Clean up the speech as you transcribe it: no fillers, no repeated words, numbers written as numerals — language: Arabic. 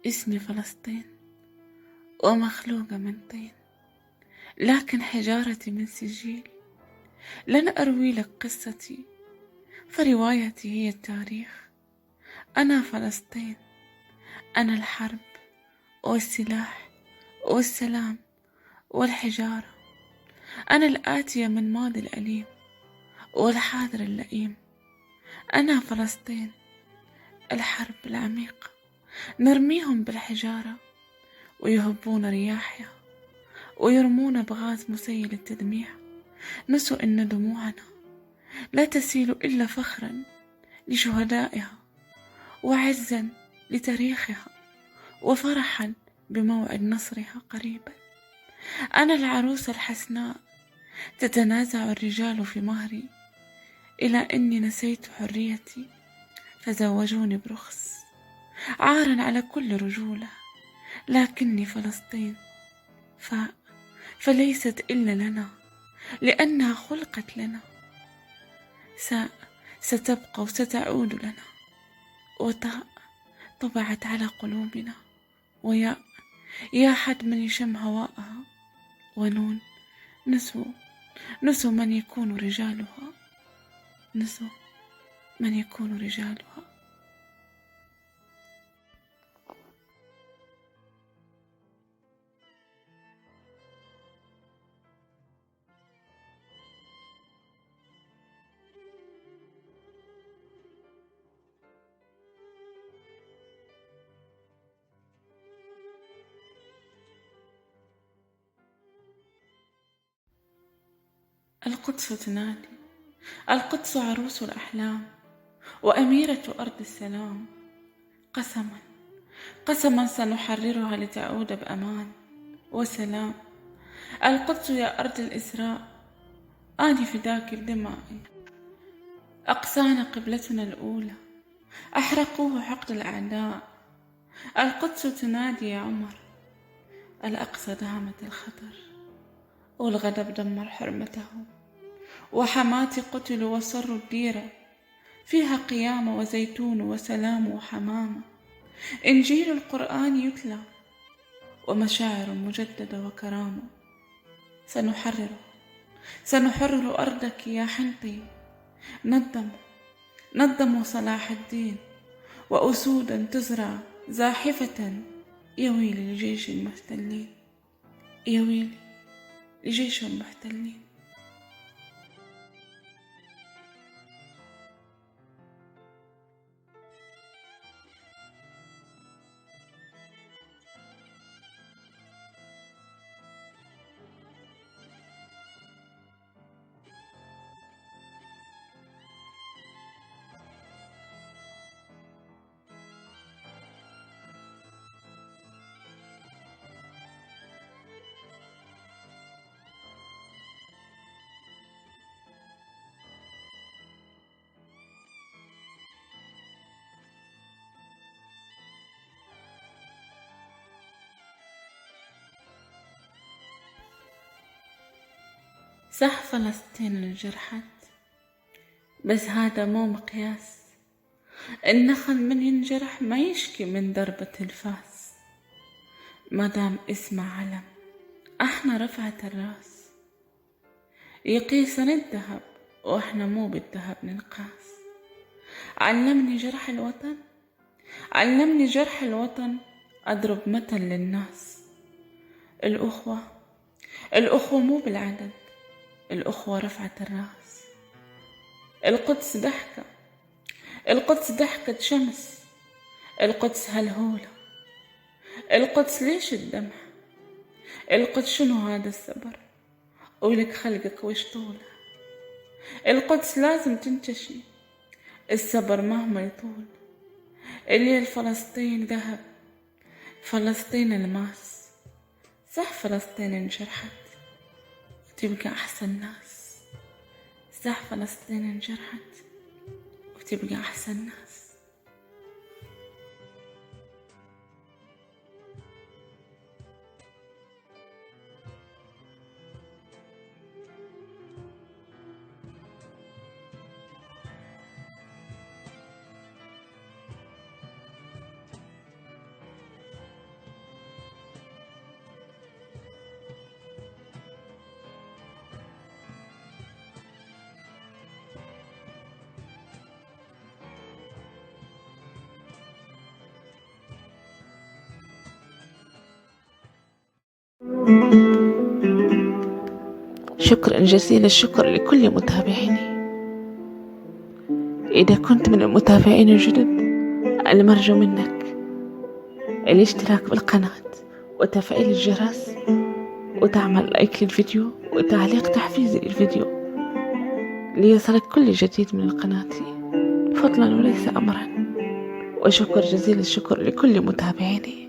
اسمي فلسطين ومخلوقة من طين، لكن حجارتي من سجيل. لن أروي لك قصتي، فروايتي هي التاريخ. أنا فلسطين، أنا الحرب والسلاح والسلام والحجارة. أنا الآتية من ماضي الأليم والحاضر اللئيم. أنا فلسطين، الحرب العميقة، نرميهم بالحجارة ويهبون رياحها ويرمون بغاز مسيل التدمير. نسوا إن دموعنا لا تسيل إلا فخرا لشهدائها، وعزا لتاريخها، وفرحا بموعد نصرها قريبا. أنا العروس الحسناء، تتنازع الرجال في مهري، إلى أني نسيت حريتي فزوجوني برخص، عارا على كل رجولة. لكني فلسطين فليست إلا لنا، لأنها خلقت لنا. ستبقى وستعود لنا. وتاء طبعت على قلوبنا، وياء يا حد من يشم هواءها، ونون نسوا من يكون رجالها، نسوا من يكون رجالها. القدس تنادي، القدس عروس الأحلام وأميرة أرض السلام. قسما قسما سنحررها لتعود بأمان وسلام. القدس يا أرض الإسراء، آني فداك الدماء. أقسانا قبلتنا الأولى، أحرقوه حقد الأعداء. القدس تنادي يا عمر، الأقصى دامت الخطر، والغضب دمر حرمته. وحماتي قتلوا وصروا الديرة، فيها قيامة وزيتون وسلام وحمامة. إنجيل القرآن يتلى، ومشاعر مجددة وكرامة. سنحرر أرضك يا حنطي. نظموا صلاح الدين، وأسودا تزرع زاحفة. يا ويلي لجيش المحتلين، يا ويلي لجيش المحتلين. صح فلسطين انجرحت، بس هذا مو مقياس. النخل من ينجرح ما يشكي من ضربة الفاس. مادام اسمه علم، احنا رفعت الراس. يقيسنا الذهب واحنا مو بالذهب ننقاس. علمني جرح الوطن، علمني جرح الوطن، اضرب مثل للناس. الأخوة مو بالعدد، الأخوة رفعت الراس. القدس ضحكة، القدس ضحكة شمس. القدس هالهولة، القدس ليش الدمع؟ القدس شنو هذا الصبر؟ ولك خلقك وش طوله؟ القدس لازم تنتشي، الصبر مهما يطول. الليل فلسطين ذهب، فلسطين الماس. صح فلسطين انجرحت وتبقى أحسن ناس. صح فلسطين انجرحت وتبقى أحسن ناس. شكرا جزيل الشكر لكل متابعيني. إذا كنت من المتابعين الجدد، المرجو منك الاشتراك بالقناة وتفعيل الجرس وتعمل لايك للفيديو وتعليق تحفيزي للفيديو ليصلك كل جديد من القناة فضلا وليس أمرا. وشكر جزيل الشكر لكل متابعيني.